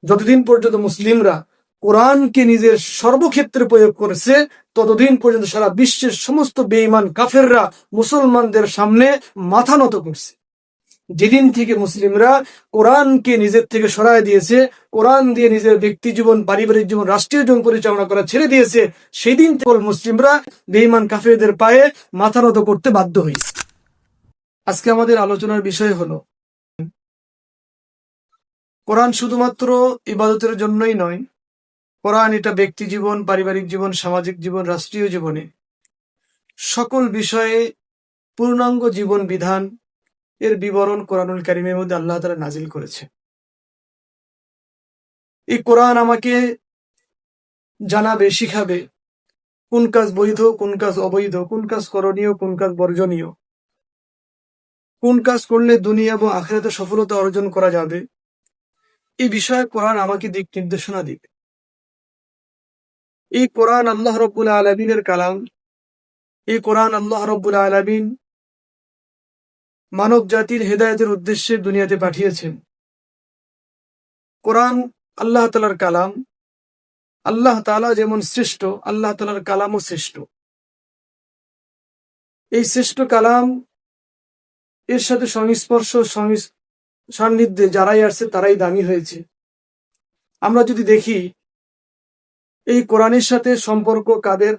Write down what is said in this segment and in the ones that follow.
যতদিন পর্যন্ত মুসলিমরা কোরআনকে নিজের সর্বক্ষেত্রে প্রয়োগ করেছে, ততদিন পর্যন্ত সারা বিশ্বের সমস্ত বেঈমান কাফেররা মুসলমানদের সামনে মাথা নত করছে। যেদিন থেকে মুসলিমরা কোরআনকে নিজের থেকে সরায় দিয়েছে, কোরআন দিয়ে নিজের ব্যক্তি জীবন, পারিবারিক জীবন, রাষ্ট্রীয় জীবন পরিচালনা করা ছেড়ে দিয়েছে, সেদিন থেকে মুসলিমরা বেঈমান কাফেরদের পায়ে মাথা নত করতে বাধ্য হয়েছে। আজকে আমাদের আলোচনার বিষয় হলো, কোরআন শুধুমাত্র ইবাদতের জন্যই নয়, কোরআন এটা ব্যক্তি জীবন, পারিবারিক জীবন, সামাজিক জীবন, রাষ্ট্রীয় জীবনে সকল বিষয়ে পূর্ণাঙ্গ জীবন বিধান এর বিবরণ কোরআনুল কারীমের মধ্যে আল্লাহ তাআলা নাজিল করেছে। এই কোরআন আমাকে জানাবে, শিখাবে কোন কাজ বৈধ, কোন কাজ অবৈধ, কোন কাজ করণীয়, কোন কাজ বর্জনীয়, কোন কাজ করলে দুনিয়া এবং আখিরাতে সফলতা অর্জন করা যাবে। এই বিষয়ে কোরআন আমাকে দিক নির্দেশনা দিবে। এই কোরআন আল্লাহ রাব্বুল আলামিনের কালাম। এই কোরআন আল্লাহ রাব্বুল আলামিন মানব জাতির হেদায়েতের উদ্দেশ্যে দুনিয়াতে পাঠিয়েছেন। কোরআন আল্লাহ তাআলার কালাম। আল্লাহ তাআলা যেমন শ্রেষ্ঠ, আল্লাহ তাআলার কালামও শ্রেষ্ঠ। এই শ্রেষ্ঠ কালাম এর সাথে সংস্পর্শ সান্নিধ্যে যারাই আসছে তারাই দামি হয়েছে। আমরা যদি দেখি এই কোরআনের সাথে সম্পর্ক কাদের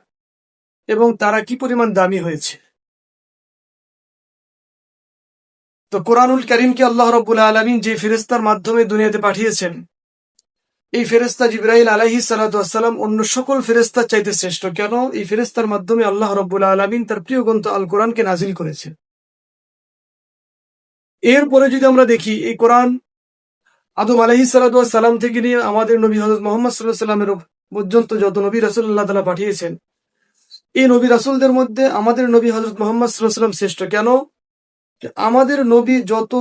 এবং তারা কি পরিমাণ দামি হয়েছে, তো কোরআনুল কারীমকে আল্লাহ রাব্বুল আলামিন যে ফেরেশতার মাধ্যমে দুনিয়াতে পাঠিয়েছেন, এই ফেরেশতা জিবরাইল আলাইহিস সালাতু ওয়াস সালাম অন্য সকল ফেরেশতার চাইতে শ্রেষ্ঠ। কেন? এই ফেরেশতার মাধ্যমে আল্লাহ রাব্বুল আলামিন তার প্রিয় গ্রন্থ আল কোরআনকে নাজিল করেছেন। এরপরে যদি আমরা দেখি, এই কোরআন আদম আলাইহিস সালাতু ওয়াস সালাম থেকে নিয়ে আমাদের নবী হযরত মুহাম্মদ সাল্লাল্লাহু আলাইহি ওয়াসাল্লামের পর্যন্ত যত নবী রাসূল আল্লাহ তাআলা পাঠিয়েছেন, এই নবী রাসূলদের মধ্যে আমাদের নবী হযরত মুহাম্মদ সাল্লাল্লাহু আলাইহি ওয়াসাল্লাম শ্রেষ্ঠ। কেন? আমাদের নবী যত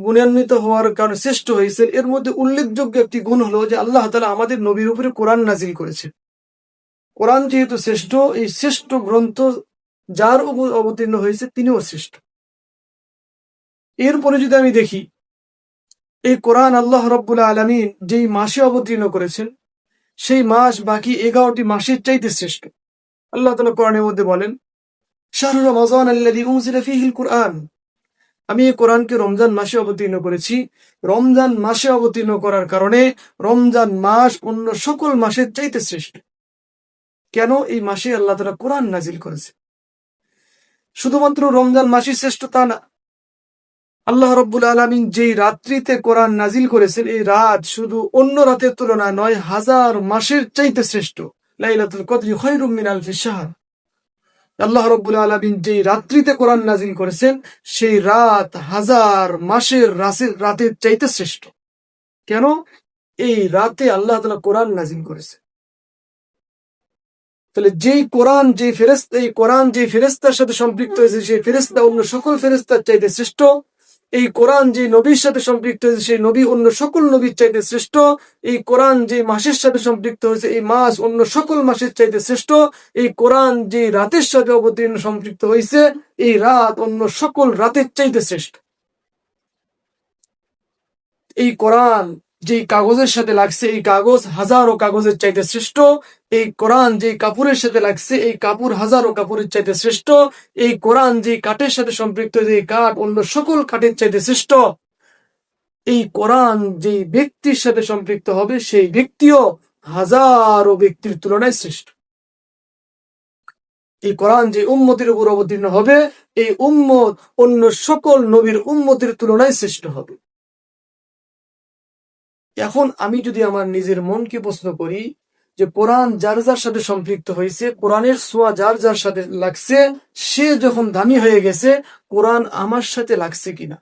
গুণান্বিত হওয়ার কারণে শ্রেষ্ঠ হয়েছেন, এর মধ্যে উল্লেখযোগ্য একটি গুণ হলো যে আল্লাহ তাআলা আমাদের নবীর উপরে কোরআন নাজিল করেছেন। কোরআন যেহেতু শ্রেষ্ঠ, এই শ্রেষ্ঠ গ্রন্থ যার উপর অবতীর্ণ হয়েছে তিনিও শ্রেষ্ঠ। এরপরে যদি আমি দেখি, এই কোরআন আল্লাহ রাব্বুল আলামিন যেই মাসে অবতীর্ণ করেছেন, সেই মাস বাকি 11টি মাসের চাইতে শ্রেষ্ঠ। আল্লাহ তাআলা কোরআনের মধ্যে বলেন, শাহরু রমাযান আল্লাযী উনজিলা ফীহিল কুরআন। আমি এই কোরআনকে রমজান মাসে অবতীর্ণ করেছি। রমজান মাসে অবতীর্ণ করার কারণে রমজান মাস অন্য সকল মাসের চাইতে শ্রেষ্ঠ। কেন? এই মাসে আল্লাহ তাআলা কোরআন নাজিল করেছে। শুধুমাত্র রমজান মাসই শ্রেষ্ঠ তা না, আল্লাহ রাব্বুল আলামিন যেই রাত্রিতে কোরআন নাজিল করেছেন, এই রাত শুধু অন্য রাতের তুলনায় নয়, 1000 মাসের চাইতে শ্রেষ্ঠ। লাইলাতুল কদরি খায়রুম মিন আলফি শাহর। আল্লাহ রাব্বুল আলামিন যেই রাত্রিতে কোরআন নাজিল করেছেন, সেই রাত 1000 মাসের রাতের চাইতে শ্রেষ্ঠ। কেন? এই রাতে আল্লাহ তাআলা কোরআন নাজিল করেছে। তাহলে যেই কোরআন, যে ফেরেশতা, এই কোরআন যে ফেরেশতার সাথে সম্পৃক্ত হয়েছে, সেই ফেরেশতা অন্য সকল ফেরেশতার চাইতে শ্রেষ্ঠ। এই কোরআন যে নবীর সাথে সম্পৃক্ত হয়েছে, সেই নবী অন্য সকল নবীর চাইতে শ্রেষ্ঠ। এই কোরআন যে মাসের সাথে সম্পৃক্ত হয়েছে, এই মাস অন্য সকল মাসের চাইতে শ্রেষ্ঠ। এই কোরআন যে রাতের সাথে অবতীর্ণ সম্পৃক্ত হয়েছে, এই রাত অন্য সকল রাতের চাইতে শ্রেষ্ঠ। এই কোরআন যেই কাগজের সাথে লাগছে, এই কাগজ হাজারো কাগজের চাইতে শ্রেষ্ঠ। এই কোরআন যেই কাপড়ের সাথে লাগছে, এই কাপড় হাজারো কাপড়ের চাইতে শ্রেষ্ঠ। এই কোরআন যেই কাঠের সাথে সম্পৃক্ত হয়েছে, এই কাঠ অন্য সকল কাঠের চাইতে শ্রেষ্ঠ। এই কোরআন যেই ব্যক্তির সাথে সম্পৃক্ত হবে, সেই ব্যক্তিও হাজারো ব্যক্তির তুলনায় শ্রেষ্ঠ। এই কোরআন যে উম্মতের উপর অবতীর্ণ হবে, এই উম্মত অন্য সকল নবীর উম্মতের তুলনায় শ্রেষ্ঠ হবে। এখন আমি যদি আমার নিজের মনকে প্রশ্ন করি যে কোরআন যার যার সাথে সম্পৃক্ত হয়েছে, কোরআনের ছোঁয়া যার যার সাথে লাগছে, সে যখন দামি হয়ে গেছে, কোরআন আমার সাথে লাগছে কিনা,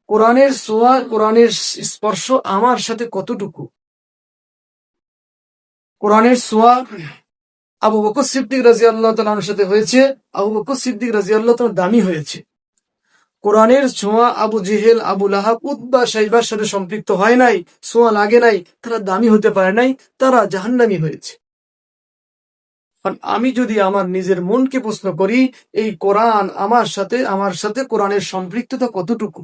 কোরআনের ছোঁয়া, কোরআনের স্পর্শ আমার সাথে কতটুকু। কোরআনের ছোঁয়া আবু বকর সিদ্দিক রাদিয়াল্লাহু তাআলা আনহুর সাথে হয়েছে, আবু বকর সিদ্দিক রাদিয়াল্লাহু তাআলা দামি হয়েছে। কোরআনের ছোঁয়া আবু জেহেল, আবু লাহাব, উতবা, শাইবার সাথে সম্পৃক্ত হয় নাই, ছোঁয়া লাগে নাই, তারা দামি হতে পারে নাই, তারা জাহান্নামী হয়েছে। আমি যদি আমার নিজের মনকে প্রশ্ন করি, এই কোরআন আমার সাথে কোরআনের সম্পৃক্ততা কতটুকু,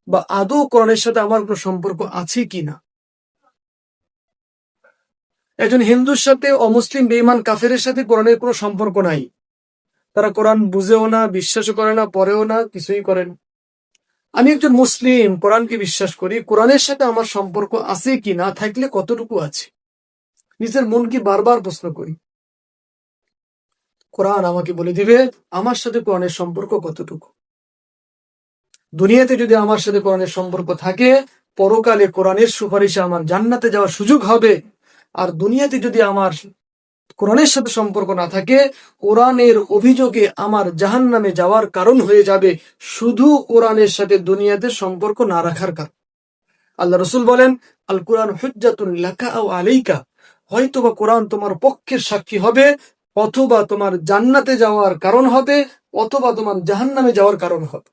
বা আদৌ কোরআনের সাথে আমার কোনো সম্পর্ক আছে কিনা, একজন হিন্দুর সাথে অমুসলিম বেঈমান কাফেরের সাথে কোরআনের কোনো সম্পর্ক নাই। তারা কোরআন বুঝেও না, বিশ্বাসও করে না, পড়েও না, কিছুই করে না। আমি একজন মুসলিম, কোরআনকে বিশ্বাস করি, কোরআনের সাথে আমার সম্পর্ক আছে কি না, থাকলে কতটুকু আছে, নিজের মনকে বারবার প্রশ্ন করি। কোরআন আমাকে বলে দিবে আমার সাথে কোরআনের সম্পর্ক কতটুকু। দুনিয়াতে যদি আমার সাথে কোরআনের সম্পর্ক থাকে, পরকালে কোরআনের সুপারিশে আমার জান্নাতে যাওয়ার সুযোগ হবে। আর দুনিয়াতে যদি আমার কোরআনের সাথে সম্পর্ক না থাকে, কোরআনের অভিযোগে আমার জাহান্নামে যাওয়ার কারণ হয়ে যাবে, শুধু কোরআনের সাথে দুনিয়াতে সম্পর্ক না রাখার কারণ। আল্লাহ রসুল বলেন, আল কোরআন হুজ্জাতুন লাকা আও আলাইকা, হয়তোবা কোরআন তোমার পক্ষের সাক্ষী হবে, অথবা তোমার জান্নাতে যাওয়ার কারণ হবে, অথবা তোমার জাহান্নামে যাওয়ার কারণ হবে।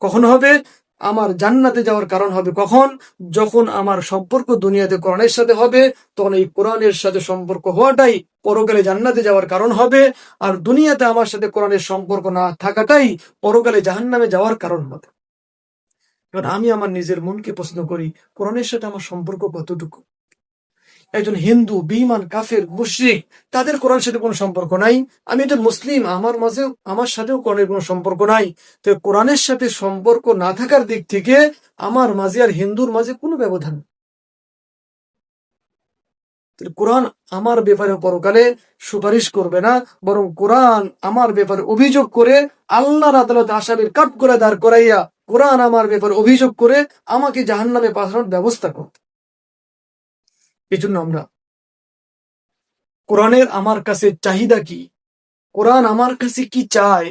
কখন হবে? আমার জান্নাতে যাওয়ার কারণ হবে কখন? যখন আমার সম্পর্ক দুনিয়াতে কোরআনের সাথে হবে, তখন এই কোরআনের সাথে সম্পর্ক হওয়াটাই পরকালে জান্নাতে যাওয়ার কারণ হবে। আর দুনিয়াতে আমার সাথে কোরআনের সম্পর্ক না থাকাটাই পরকালে জাহান্নামে যাওয়ার কারণ হবে। এবার আমি আমার নিজের মনকে প্রশ্ন করি, কোরআনের সাথে আমার সম্পর্ক কতটুকু? একজন হিন্দু, বেঈমান, কাফের, মুশরিক, তাদের কোরআনের সাথে কোনো সম্পর্ক নাই। আমি একজন মুসলিম, আমার সাথেও কোরআনের কোনো সম্পর্ক নাই। তো কোরআনের সাথে সম্পর্ক না থাকার দিক থেকে আমার মাঝে আর হিন্দুর মাঝে কোনো ব্যবধান নেই। কোরআন আমার ব্যাপারে পরকালে সুপারিশ করবে না, বরং কোরআন আমার ব্যাপারে অভিযোগ করে আল্লাহর আদালতে আসামির কাঠ করে দাঁড় করাইয়া কোরআন আমার ব্যাপারে অভিযোগ করে আমাকে জাহান্নামে পাঠানোর ব্যবস্থা করবে। এই জন্য আমরা কোরআনের আমার কাছে চাহিদা কি, কোরআন আমার কাছে কি চায়,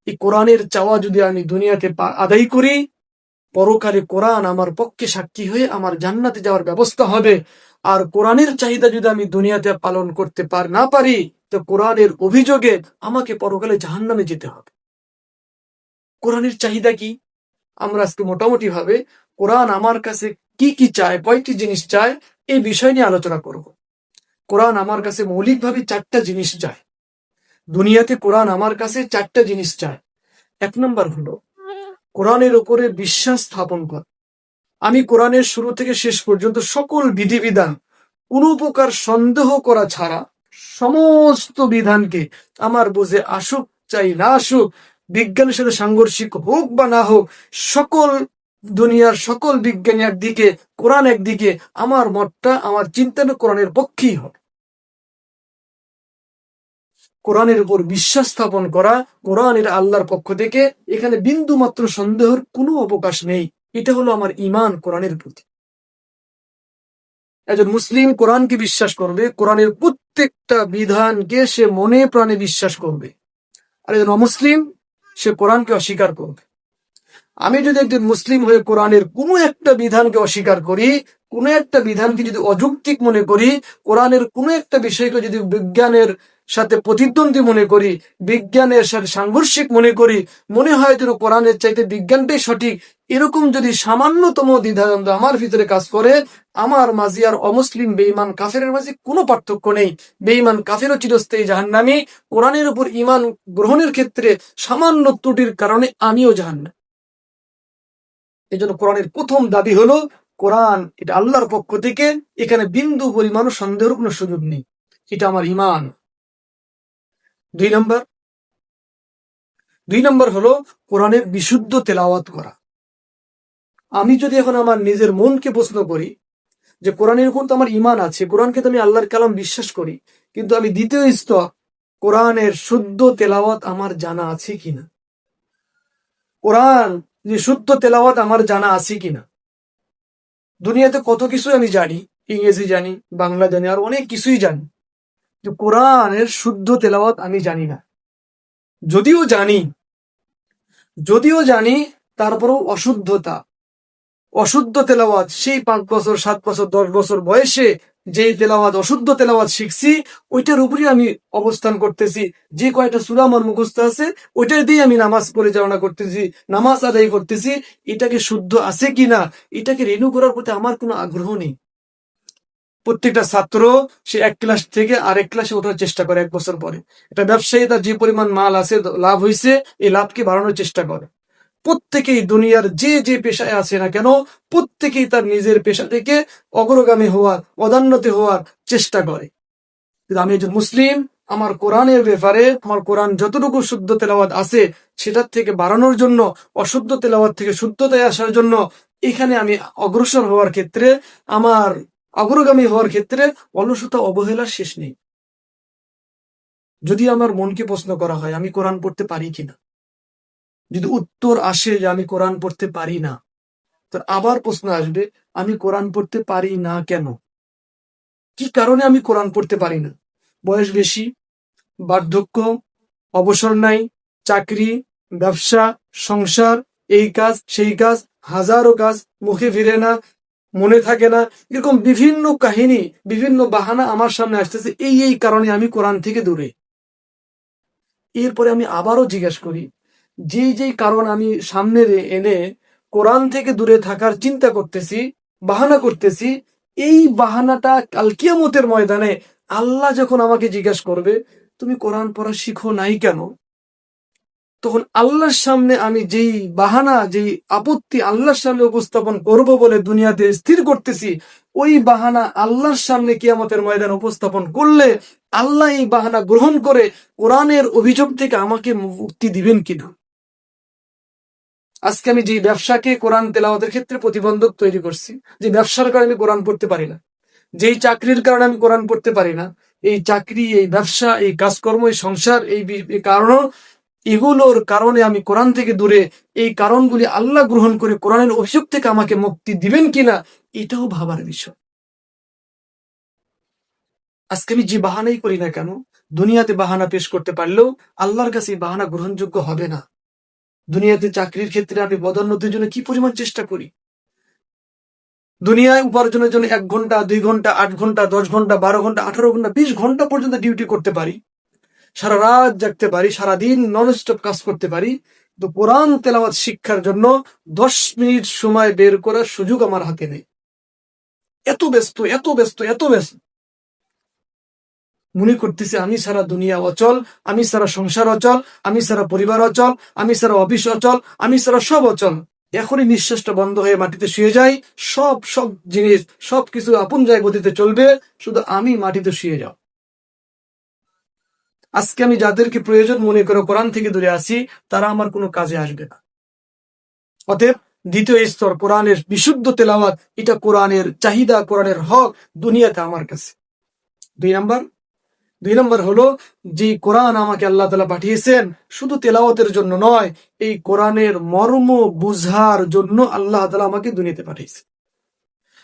এই কোরআনের চাওয়া যদি আমি দুনিয়াতে আদায় করি, পরকালে কোরআন আমার পক্ষে সাক্ষী হয়ে আমার জান্নাতে যাওয়ার ব্যবস্থা হবে। আর কোরআনের চাহিদা যদি আমি দুনিয়াতে পালন করতে না পারি, তো কোরআনের অভিযোগে আমাকে পরকালে জাহান্নামে যেতে হবে। কোরআনের চাহিদা কি? আমরা আজকে মোটামুটি ভাবে কোরআন আমার কাছে কি কি চায়, কয়টি জিনিস চায়, এই বিষয় নিয়ে আলোচনা করব। কোরআন আমার কাছে মৌলিকভাবে 4টা জিনিস চায়। দুনিয়াতে কোরআন আমার কাছে 4টা জিনিস চায়। 1 নম্বর হলো কোরআনের উপরে বিশ্বাস স্থাপন কর। আমি কোরআনের শুরু থেকে শেষ পর্যন্ত সকল বিধিবিধান কোনো প্রকার সন্দেহ করা ছাড়া সমস্ত বিধানকে আমার বুঝে আসুক চাই না আসুক, বিজ্ঞানের সাথে সাংঘর্ষিক হোক বা না হোক, সকল দুনিয়ার সকল বিজ্ঞানী একদিকে, কোরআন একদিকে, আমার মতটা, আমার চিন্তাটা কোরআনের পক্ষেই হবে। কোরআনের উপর বিশ্বাস স্থাপন করা, কোরআনের আল্লাহর পক্ষ থেকে, এখানে বিন্দু মাত্র সন্দেহের কোনো অবকাশ নেই। এটা হলো আমার ঈমান কোরআনের প্রতি। একজন মুসলিম কোরআনকে বিশ্বাস করবে, কোরআনের প্রত্যেকটা বিধানকে সে মনে প্রাণে বিশ্বাস করবে। আর একজন অমুসলিম, সে কোরআনকে অস্বীকার করবে। আমি যদি একজন মুসলিম হয়ে কোরআনের কোনো একটা বিধানকে অস্বীকার করি, কোনো একটা বিধানকে যদি অযৌক্তিক মনে করি, কোরআনের কোনো একটা বিষয়কে যদি বিজ্ঞানের সাথে প্রতিদ্বন্দ্বী মনে করি, বিজ্ঞানের সাথে সাংঘর্ষিক মনে করি, মনে হয় যেন কোরআনের চাইতে বিজ্ঞানটাই সঠিক, এরকম যদি সামান্যতম দ্বিধাদ্বন্দ্ব আমার ভিতরে কাজ করে, আমার মাঝে আর অমুসলিম বেঈমান কাফেরের মাঝে কোনো পার্থক্য নেই। বেঈমান কাফেরও চিরস্থায়ী জাহান্নামী। কোরআনের উপর ঈমান গ্রহণের ক্ষেত্রে সামান্য ত্রুটির কারণে আমিও জাহান্নামী। এই জন্য কোরআনের প্রথম দাবি হলো কোরআন এটা আল্লাহর পক্ষ থেকে, এখানে বিন্দু পরিমাণ সন্দেহের কোনো সুযোগ নেই। এটা আমার ঈমান। 2 নম্বর হলো কোরআনের বিশুদ্ধ তেলাওয়াত করা। আমি যদি এখন আমার নিজের মনকে প্রশ্ন করি যে কোরআনের উপর তো আমার ঈমান আছে, কোরআনকে তো আমি আল্লাহর কালাম বিশ্বাস করি, কিন্তু আমি দ্বিতীয় স্তর কোরআনের শুদ্ধ তেলাওয়াত আমার জানা আছে কিনা, কোরআন যে শুদ্ধ তেলাওয়াত আমার জানা আছে কিনা। দুনিয়াতে কত কিছু আমি জানি, ইংরেজি জানি, বাংলা জানি, আর অনেক কিছুই জানি, যে কোরআনের শুদ্ধ তেলাওয়াত আমি জানি না। যদিও জানি তারপরেও অশুদ্ধ তেলাওয়াত, সেই 5 বছর 7 বছর 10 বছর বয়সে যেই তেলাওয়াত, অশুদ্ধ তেলাওয়াত শিখছি, ওইটার উপরে আমি অবস্থান করতেছি। যে কয়টা সূরা আমার মুখস্থ আছে, ওইটার দিয়ে আমি নামাজ পরিচালনা করতেছি, নামাজ আদায় করতেছি। এটাকে শুদ্ধ আছে কিনা, এটাকে রিনিউ করার প্রতি আমার কোনো আগ্রহ নেই। প্রত্যেকটা ছাত্র সে 1 ক্লাস থেকে আরেক ক্লাসে ওঠার চেষ্টা করে 1 বছর পরে। একটা ব্যবসায়ী তার যে পরিমাণ মাল আছে, লাভ হয়েছে, এই লাভকে বাড়ানোর চেষ্টা করে। প্রত্যেকেই দুনিয়ার যে যে পেশায় আছে না কেন, প্রত্যেকেই তার নিজের পেশা থেকে অগ্রগামী হওয়ার, পদান্নতি হওয়ার চেষ্টা করে। কিন্তু আমি একজন মুসলিম, আমার কোরআনের ব্যাপারে, আমার কোরআন যতটুকু শুদ্ধ তেলাওয়াত আছে সেটার থেকে বাড়ানোর জন্য, অশুদ্ধ তেলাওয়াত থেকে শুদ্ধতায় আসার জন্য এখানে আমি অগ্রসর হওয়ার ক্ষেত্রে, আমার অগ্রগামী হওয়ার ক্ষেত্রে অলসতা, অবহেলার শেষ নেই। যদি আমার মনকে প্রশ্ন করা হয় আমি কোরআন পড়তে পারি কিনা, যদি উত্তর আসে যে আমি কোরআন পড়তে পারি না, তো আবার প্রশ্ন আসবে আমি কোরআন পড়তে পারি না কেন? কি কারণে আমি কোরআন পড়তে পারি না? বয়স বেশি, বার্ধক্য, অবসর নাই, চাকরি, ব্যবসা, সংসার, এই কাজ সেই কাজ, হাজারো কাজ, মুখে ফিরে না, মনে থাকে না, এরকম বিভিন্ন কাহিনী, বিভিন্ন বাহানা আমার সামনে আসতেছে, এই কারণে আমি কোরআন থেকে দূরে। এরপরে আমি আবারও জিজ্ঞেস করি, যেই কারণ আমি সামনে এনে কোরআন থেকে দূরে থাকার চিন্তা করতেছি, বাহানা করতেছি, এই বাহানাটা কাল কিয়ামতের ময়দানে আল্লাহ যখন আমাকে জিজ্ঞেস করবে তুমি কোরআন পড়া শিখো নাই কেন, তখন আল্লাহর সামনে আমি যেই বাহানা, যেই আপত্তি আল্লাহর সামনে উপস্থাপন করব বলে দুনিয়াতে স্থির করতেছি, ওই বাহানা আল্লাহর সামনে কিয়ামতের ময়দান উপস্থাপন করলে আল্লাহ এই বাহানা গ্রহণ করে কোরআনের অভিযোগ থেকে আমাকে মুক্তি দিবেন কিনা। আজকে আমি যে ব্যবসাকে কোরআন তেলাওয়াতের ক্ষেত্রে প্রতিবন্ধক তৈরি করছি, যে ব্যবসার কারণে আমি কোরআন পড়তে পারি না, যেই চাকরির কারণে আমি কোরআন পড়তে পারি না, এই চাকরি, এই ব্যবসা, এই কাজকর্ম, এই সংসার, এই কারণ, এগুলোর কারণে আমি কোরআন থেকে দূরে, এই কারণগুলি আল্লাহ গ্রহণ করে কোরআনের অভিযোগ থেকে আমাকে মুক্তি দিবেন কিনা, এটাও ভাবার বিষয়। আজকে আমি যে বাহানাই করি না কেন, দুনিয়াতে বাহানা পেশ করতে পারলেও আল্লাহর কাছে এই বাহানা গ্রহণযোগ্য হবে না। দুনিয়াতে চাকরির ক্ষেত্রে আমি পদোন্নতির জন্য কি পরিমাণ চেষ্টা করি, দুনিয়ায় উপার্জনের জন্য 1 ঘন্টা, 2 ঘন্টা, 8 ঘন্টা, 10 ঘন্টা, 12 ঘন্টা, 18 ঘন্টা, 20 ঘন্টা পর্যন্ত ডিউটি করতে পারি, সারা রাত জাগতে পারি, সারাদিন নন স্টপ কাজ করতে পারি, তো কোরআন তেলাওয়াত শিক্ষার জন্য 10 মিনিট সময় বের করার সুযোগ আমার হাতে নেই। এত ব্যস্ত, এত ব্যস্ত, এত ব্যস্ত, মনে করতেছি আমি সারা দুনিয়া অচল, আমি সারা সংসার অচল, আমি সারা পরিবার অচল, আমি সারা অফিস অচল, আমি সারা সব অচল। এখনই নিঃশ্বাসটা বন্ধ হয়ে মাটিতে শুয়ে যাই, সব সব জিনিস, সবকিছু আপন জায়গায় গতিতে চলবে, শুধু আমি মাটিতে শুয়ে যাও। আজকে আমি যাদেরকে প্রয়োজন মনে করে কোরআন থেকে দূরে আসি, তারা আমার কোনো কাজে আসবে না। অতএব দ্বিতীয় স্তর কোরআনের বিশুদ্ধ তেলাওয়াত, এটা কোরআনের চাহিদা, কোরআনের হক দুনিয়াতে আমার কাছে। 2 নম্বর হলো, যে কোরআন আমাকে আল্লাহ তাআলা পাঠিয়েছেন শুধু তেলাওয়াতের জন্য নয়, এই কোরআনের মর্ম বুঝার জন্য আল্লাহ তাআলা আমাকে দুনিয়াতে পাঠিয়েছে।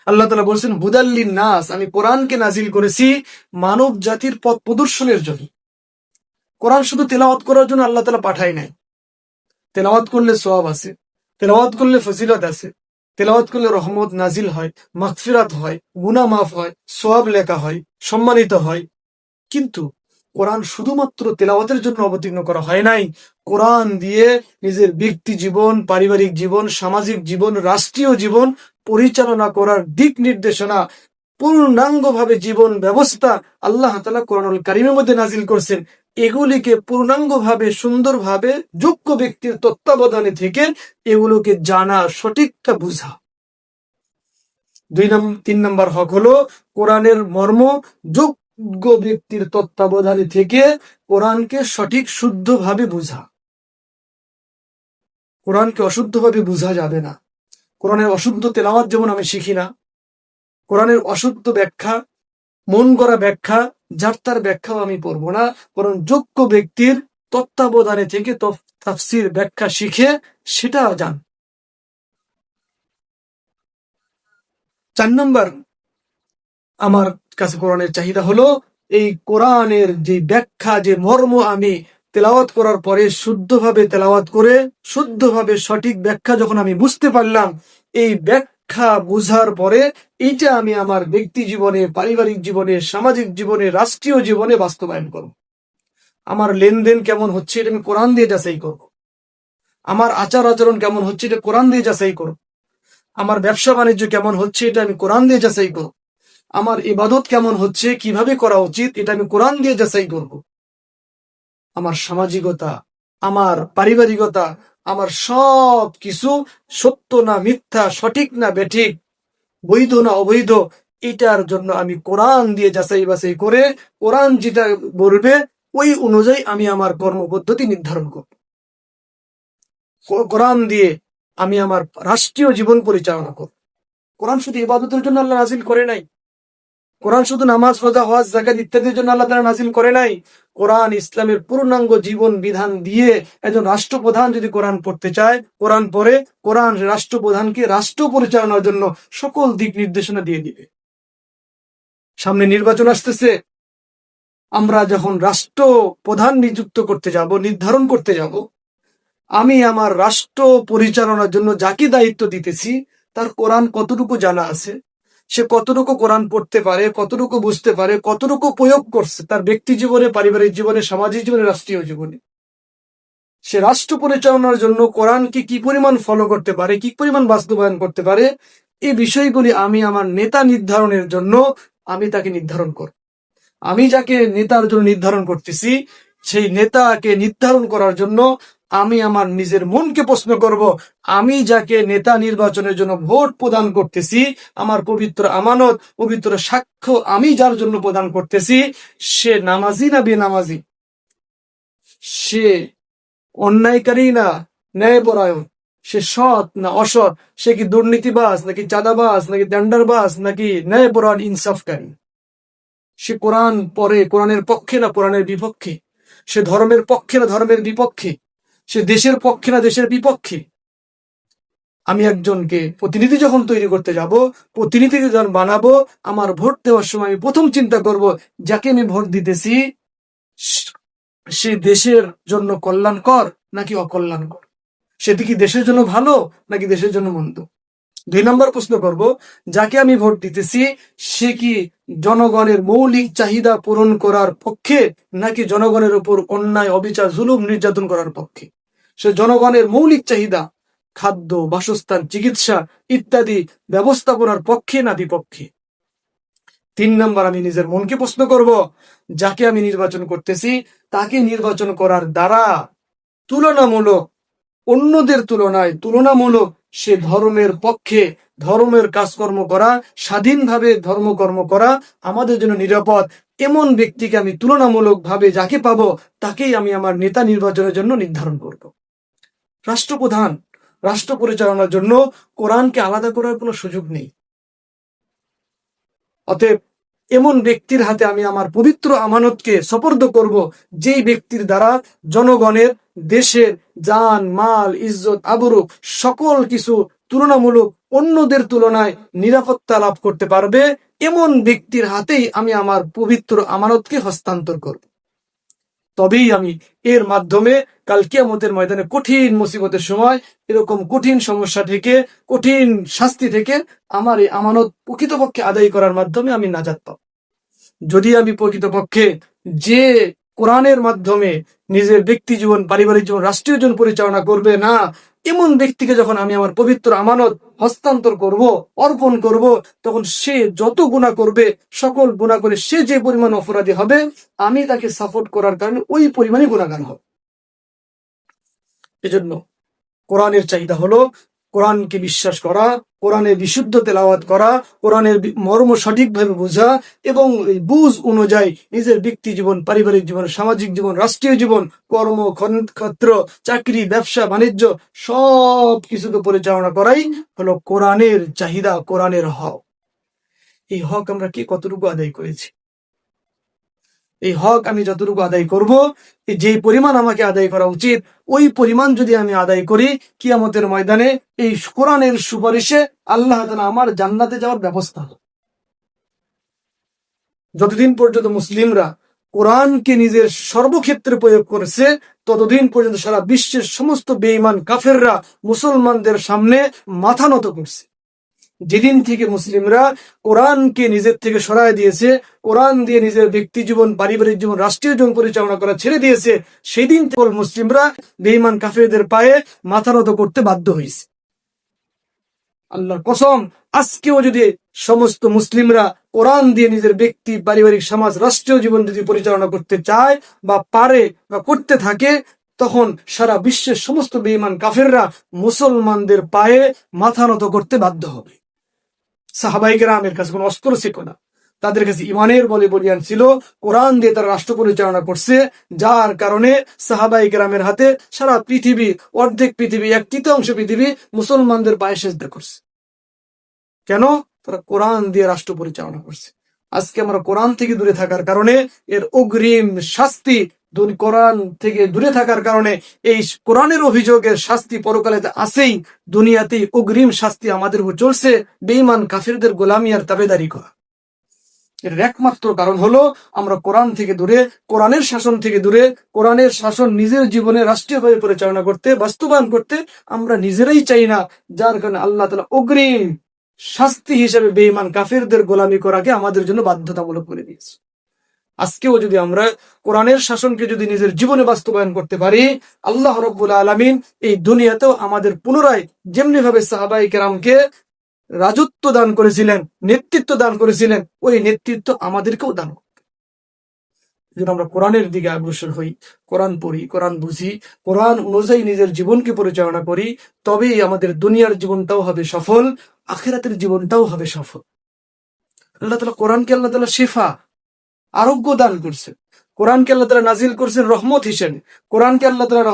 আল্লাহ তাআলা বলছেন হুদাল্লিন নাস, আমি কোরআনকে নাজিল করেছি মানব জাতির পথ প্রদর্শনের জন্য। কোরআন শুধু তেলাওয়াত করার জন্য আল্লাহ তাআলা পাঠায় নাই। তেলাওয়াত করলে সওয়াব আছে, তেলাওয়াত করলে ফজিলত আছে, তেলাওয়াত করলে রহমত নাজিল হয়, মাগফিরাত হয়, গুনাহ মাফ হয়, সওয়াব লেখা হয়, সম্মানিত হয়। কিন্তু কোরআন শুধুমাত্র তেলাওয়াতের জন্য অবতীর্ণ করা হয় নাই। কোরআন দিয়ে নিজের ব্যক্তি জীবন, পারিবারিক জীবন, সামাজিক জীবন, রাষ্ট্রীয় জীবন পরিচালনা করার দিক নির্দেশনা, পূর্ণাঙ্গভাবে জীবন ব্যবস্থা আল্লাহ তাআলা কোরআনুল কারীমের মধ্যে নাজিল করছেন। এগুলিকে পূর্ণাঙ্গভাবে, সুন্দরভাবে, যোগ্য ব্যক্তির তত্ত্বাবধানে থেকে এগুলোকে জানা, সঠিকটা বুঝা। 3 নম্বর হক হলো কোরআনের মর্ম যোগ্য ব্যক্তির তত্ত্বাবধানে থেকে কোরআনকে সঠিক শুদ্ধভাবে বুঝা। কোরআনকে অশুদ্ধভাবে বুঝা যাবে না। কোরআনের অশুদ্ধ তেলাওয়াত যেমন আমি শিখি না, কোরআনের অশুদ্ধ ব্যাখ্যা, মন গড়া ব্যাখ্যা, যার তার ব্যাখ্যাও আমি পড়বো না, বরং যোগ্য ব্যক্তির তত্ত্বাবধানে থেকে তাফসীর ব্যাখ্যা শিখে সেটা জান। 4 নম্বর আমার কাছে কোরআনের চাহিদা হলো, এই কোরআনের যে ব্যাখ্যা, যে মর্ম আমি তেলাওয়াত করার পরে শুদ্ধভাবে তেলাওয়াত করে শুদ্ধভাবে সঠিক ব্যাখ্যা যখন আমি বুঝতে পারলাম, এই ব্যাখ্যা বুঝার পরে এইটা আমি আমার ব্যক্তি জীবনে, পারিবারিক জীবনে, সামাজিক জীবনে, রাষ্ট্রীয় জীবনে বাস্তবায়ন করব। আমার লেনদেন কেমন হচ্ছে এটা আমি কোরআন দিয়ে যাচাই করব। আমার আচার আচরণ কেমন হচ্ছে এটা কোরআন দিয়ে যাচাই করব। আমার ব্যবসা বাণিজ্য কেমন হচ্ছে এটা আমি কোরআন দিয়ে যাচাই করব। আমার ইবাদত কেমন হচ্ছে, কিভাবে করা উচিত, এটা আমি কোরআন দিয়ে যাচাই করব। আমার সামাজিকতা, আমার পারিবারিকতা, আমার সব কিছু সত্য না মিথ্যা, সঠিক না বেঠিক, বৈধ না অবৈধ, এটার জন্য আমি কোরআন দিয়ে যাচাই বাছাই করে কোরআন যেটা বলবে ওই অনুযায়ী আমি আমার কর্মপদ্ধতি নির্ধারণ করব। কোরআন দিয়ে আমি আমার রাষ্ট্রীয় জীবন পরিচালনা করব। কোরআন শুধু ইবাদতের জন্য আল্লাহ নাজিল করে নাই। কোরআন শুধু নামাজ, রোজা, হজ, যাকাত ইত্যাদির জন্য আল্লাহ তাআলা নাজিল করে নাই। কোরআন ইসলামের পূর্ণাঙ্গ জীবন বিধান দিয়ে একজন রাষ্ট্রপ্রধান যদি কোরআন পড়তে চায়, কোরআন পড়ে, কোরআন রাষ্ট্রপ্রধানকে রাষ্ট্র পরিচালনার জন্য সকল দিক নির্দেশনা দিয়ে দিবে। সামনে নির্বাচন আসতেছে, আমরা যখন রাষ্ট্র প্রধান নিযুক্ত করতে যাব, নির্ধারণ করতে যাব, আমি আমার রাষ্ট্র পরিচালনার জন্য যাকে দায়িত্ব দিতেছি তার কোরআন কতটুকু জানা আছে, সে কতটুকু কোরআন পড়তে পারে, কতটুকু বুঝতে পারে, কতটুকু প্রয়োগ করছে তার ব্যক্তি জীবনে, পারিবারিক জীবনে, সামাজিক জীবনে, রাষ্ট্রীয় জীবনে। সে রাষ্ট্র পরিচালনার জন্য কোরআনকে কি পরিমাণ ফলো করতে পারে, কি পরিমাণ বাস্তবায়ন করতে পারে, এই বিষয়গুলি আমি আমার নেতা নির্ধারণের জন্য আমি তাকে নির্ধারণ করব। আমি যাকে নেতার জন্য নির্ধারণ করতেছি, সেই নেতাকে নির্ধারণ করার জন্য আমি আমার নিজের মনকে প্রশ্ন করব, আমি যাকে নেতা নির্বাচনের জন্য ভোট প্রদান করতেছি, আমার পবিত্র আমানত, পবিত্র সাক্ষ্য আমি যার জন্য প্রদান করতেছি, সে নামাজি না বেনামাজি, সে অন্যায়কারী না ন্যায়পরায়ণ, সে সৎ না অসৎ, সে কি দুর্নীতিবাজ নাকি চাঁদাবাজ নাকি টেন্ডারবাজ নাকি ন্যায়পরায়ণ ইনসাফকারী, সে কোরআন পড়ে কোরআনের পক্ষে না কোরআনের বিপক্ষে, সে ধর্মের পক্ষে না ধর্মের বিপক্ষে, সে দেশের পক্ষে না দেশের বিপক্ষে। আমি একজনকে প্রতিনিধি যখন তৈরি করতে যাব, প্রতিনিধি যখন বানাবো, আমার ভোট দেওয়ার সময় আমি প্রথম চিন্তা করব, যাকে আমি ভোট দিতেছি সে দেশের জন্য কল্যাণকর নাকি অকল্যাণকর, সে কি দেশের জন্য ভালো নাকি দেশের জন্য মন্দ। 2 নম্বর প্রশ্ন করব, যাকে আমি ভোট দিতেছি সে কি জনগণের মৌলিক চাহিদা পূরণ করার পক্ষে নাকি জনগণের উপর অন্যায়, অবিচার, জুলুম, নির্যাতন করার পক্ষে। সে জনগণের মৌলিক চাহিদা, খাদ্য, বাসস্থান, চিকিৎসা ইত্যাদি ব্যবস্থাপনার পক্ষে না বিপক্ষে। 3 নম্বর, আমি নিজের মনকে প্রশ্ন করব, যাকে আমি নির্বাচন করতেছি তাকে নির্বাচন করার দ্বারা তুলনামূলক, অন্যদের তুলনায় তুলনামূলক সে ধর্মের পক্ষে, ধর্মের কাজকর্ম করা, স্বাধীনভাবে ধর্মকর্ম করা আমাদের জন্য নিরাপদ, এমন ব্যক্তিকে আমি তুলনামূলকভাবে যাকে পাবো তাকেই আমি আমার নেতা নির্বাচনের জন্য নির্ধারণ করব। রাষ্ট্রপ্রধান রাষ্ট্র পরিচালনার জন্য কোরআনকে আলাদা করার কোনো সুযোগ নেই। অতএব এমন ব্যক্তির হাতে আমি আমার পবিত্র আমানতকে সুপর্দ করব, যেই ব্যক্তির দ্বারা জনগণের, দেশের জান, মাল, ইজ্জত, আবরু সকল কিছু তুলনামূলক অন্যদের তুলনায় নিরাপত্তা লাভ করতে পারবে, এমন ব্যক্তির হাতেই আমি আমার পবিত্র আমানতকে হস্তান্তর করব। তবেই আমি এর মাধ্যমে কাল কিয়ামতের ময়দানে কঠিন মুসিবতের সময়, এরকম কঠিন সমস্যা থেকে, কঠিন শাস্তি থেকে আমার এই আমানত প্রকৃতপক্ষে আদায় করার মাধ্যমে আমি নাজাত পাব। যদি আমি প্রকৃতপক্ষে যে কোরআনের মাধ্যমে নিজের ব্যক্তি জীবন, পারিবারিক জীবন, রাষ্ট্রীয় জীবন পরিচালনা করবে না, এমন ব্যক্তিকে যখন আমি আমার পবিত্র আমানত হস্তান্তর করব, অর্পণ করব, তখন সে যত গুনাহ করবে, সকল গুনাহ করে সে যে পরিমাণ অপরাধী হবে, আমি তাকে সাপোর্ট করার কারণে ওই পরিমাণই গুনাহগার হবে। এজন্য কোরআনের চাহিদা হলো কোরআনকে বিশ্বাস করা, কোরআনের বিশুদ্ধ তেলাওয়াত করা, কোরআনের মর্ম সঠিকভাবে বোঝা এবং বুঝ অনুযায়ী নিজের ব্যক্তি জীবন, পারিবারিক জীবন, সামাজিক জীবন, রাষ্ট্রীয় জীবন, কর্ম ক্ষেত্র, চাকরি, ব্যবসা বাণিজ্য সব কিছুকে পরিচালনা করাই হলো কোরআনের চাহিদা, কোরআনের হক। এই হক আমরা কি কতটুকু আদায় করেছি? এই হক আমি যতটুকু আদায় করব, যে পরিমাণ আমাকে আদায় করা উচিত ওই পরিমাণ যদি আমি আদায় করি, কিয়ামতের ময়দানে এই কোরআনের সুপারিশে আল্লাহ তাআলা আমার জান্নাতে যাওয়ার ব্যবস্থা হবে। যতদিন পর্যন্ত মুসলিমরা কোরআনকে নিজের সর্বক্ষেত্রে প্রয়োগ করেছে, ততদিন পর্যন্ত সারা বিশ্বের সমস্ত বেঈমান কাফেররা মুসলমানদের সামনে মাথা নত করছে। যেদিন থেকে মুসলিমরা কোরআনকে নিজের থেকে সরায় দিয়েছে, কোরআন দিয়ে নিজের ব্যক্তি জীবন, পারিবারিক জীবন, রাষ্ট্রীয় জীবন পরিচালনা করা ছেড়ে দিয়েছে, সেদিন থেকে মুসলিমরা বেঈমান কাফেরদের পায়ে মাথা নত করতে বাধ্য হয়েছে। আল্লাহর কসম, আজকেও যদি সমস্ত মুসলিমরা কোরআন দিয়ে নিজের ব্যক্তি, পারিবারিক, সমাজ, রাষ্ট্রীয় জীবন যদি পরিচালনা করতে চায় বা পারে বা করতে থাকে, তখন সারা বিশ্বের সমস্ত বেঈমান কাফেররা মুসলমানদের পায়ে মাথা নত করতে বাধ্য হবে। সাহাবায়ে কেরামের কাছে কোনো অস্ত্র ছিল না, তাদের কাছে ইমানের বলে বলিয়ান ছিল, কোরআন দিয়ে তারা রাষ্ট্র পরিচালনা করছে, যার কারণে সাহাবায়ে কেরামের হাতে সারা পৃথিবী, অর্ধেক পৃথিবী, 1/3 পৃথিবী মুসলমানদের পায়ে সেজদা করছে। কেন? তারা কোরআন দিয়ে রাষ্ট্র পরিচালনা করছে। আজকে আমরা কোরআন থেকে দূরে থাকার কারণে এর অগ্রিম শাস্তি, কোরআন থেকে দূরে থাকার কারণে এই কোরআনের অভিযোগের শাস্তি পরকালে আছেই, দুনিয়াতেই অগ্রিম শাস্তি আমাদের উপর চলছে, বেঈমান কাফিরদের গোলামি আর তাবেদারি করা। এর একমাত্র কারণ হলো আমরা কোরআন থেকে দূরে, কোরআনের শাসন থেকে দূরে, কোরআনের শাসন নিজের জীবনে রাষ্ট্রীয়ভাবে পরিচালনা করতে, বাস্তবায়ন করতে আমরা নিজেরাই চাই না, যার কারণে আল্লাহ তাআলা অগ্রিম শাস্তি হিসেবে বেঈমান কাফিরদের গোলামি করাকে আমাদের জন্য বাধ্যতামূলক করে দিয়েছে। আজকেও যদি আমরা কোরআনের শাসনকে যদি নিজের জীবনে বাস্তবায়ন করতে পারি, আল্লাহ রাব্বুল আলামিন এই দুনিয়াতেও আমাদের পুনরায় যেমনি ভাবে সাহাবায়ে কেরামকে রাজত্ব দান করেছিলেন, নেতৃত্ব দান করেছিলেন, ওই নেতৃত্ব আমাদেরকেও দান করবেন। যেন আমরা কোরআনের দিকে অগ্রসর হই, কোরআন পড়ি, কোরআন বুঝি, কোরআন অনুযায়ী নিজের জীবনকে পরিচালনা করি, তবেই আমাদের দুনিয়ার জীবনটাও হবে সফল, আখিরাতের জীবনটাও হবে সফল। আল্লাহ তাআলা কোরআনকে আল্লাহ তাআলা শিফা, আরোগ্য দান করছেন। কোরআনকে আল্লাহ তাআলা নাজিল করছেন রহমত হিসেবে, কোরআনকে আল্লাহ তাআলা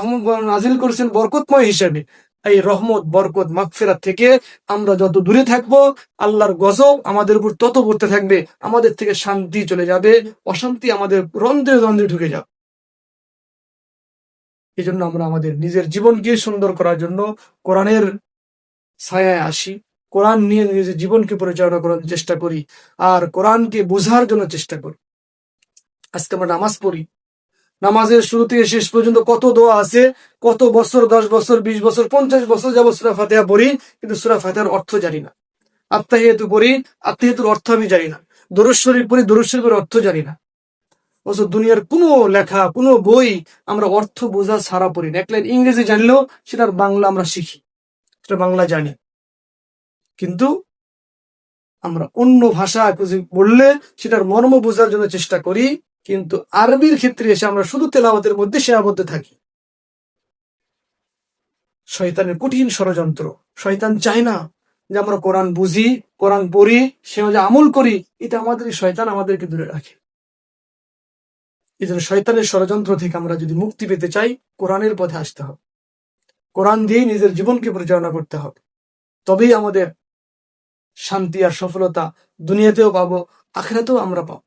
নাজিল করছেন বরকতময় হিসেবে। এই রহমত, বরকত, মাগফিরাত থেকে আমরা যত দূরে থাকবো, আল্লাহর গজব আমাদের উপর তত পড়তে থাকবে, আমাদের থেকে শান্তি চলে যাবে, অশান্তি আমাদের রন্ধ্রে রন্ধ্রে ঢুকে যাবে। এই জন্য আমরা আমাদের নিজের জীবনকে সুন্দর করার জন্য কোরআনের ছায়ায় আসি, কোরআন নিয়ে নিজের জীবনকে পরিচালনা করার চেষ্টা করি, আর কোরআনকে বোঝার জন্য চেষ্টা করি। আজকে আমরা নামাজ পড়ি, নামাজের শুরু থেকে শেষ পর্যন্ত কত দোয়া আছে, কত বছর, 10 বছর, 20 বছর, 50 বছর যাবত সূরা ফাতিহা পড়ি, কিন্তু সূরা ফাতিহার অর্থ জানি না। আত্তাহিয়াতু পড়ি, আত্তাহিয়াতুর অর্থ আমি জানি না। দরুদ শরীফ পড়ি, দরুদ শরীফের অর্থ জানি না। অথচ দুনিয়ার কোনো লেখা, কোনো বই আমরা অর্থ বোঝা ছাড়া পড়ি না। এক লাইন ইংরেজি জানলেও সেটার বাংলা আমরা শিখি, সেটা বাংলা জানি, কিন্তু আমরা অন্য ভাষা বললে সেটার মর্ম বোঝার জন্য চেষ্টা করি, কিন্তু আরবির ক্ষেত্রে এসে আমরা শুধু তেলাওয়াতের মধ্যে সীমাবদ্ধ থাকি। শয়তানের কঠিন ষড়যন্ত্র। শয়তান চায় না যে আমরা কোরআন বুঝি, কোরআন পড়ি, সে অনুযায়ী আমল করি। এটা আমাদের শয়তান আমাদেরকে দূরে রাখে। এই জন্য শয়তানের ষড়যন্ত্র থেকে আমরা যদি মুক্তি পেতে চাই, কোরআনের পথে আসতে হবে, কোরআন দিয়েই নিজের জীবনকে পরিচালনা করতে হবে। তবেই আমাদের শান্তি আর সফলতা দুনিয়াতেও পাবো, আখিরাতেও আমরা পাবো।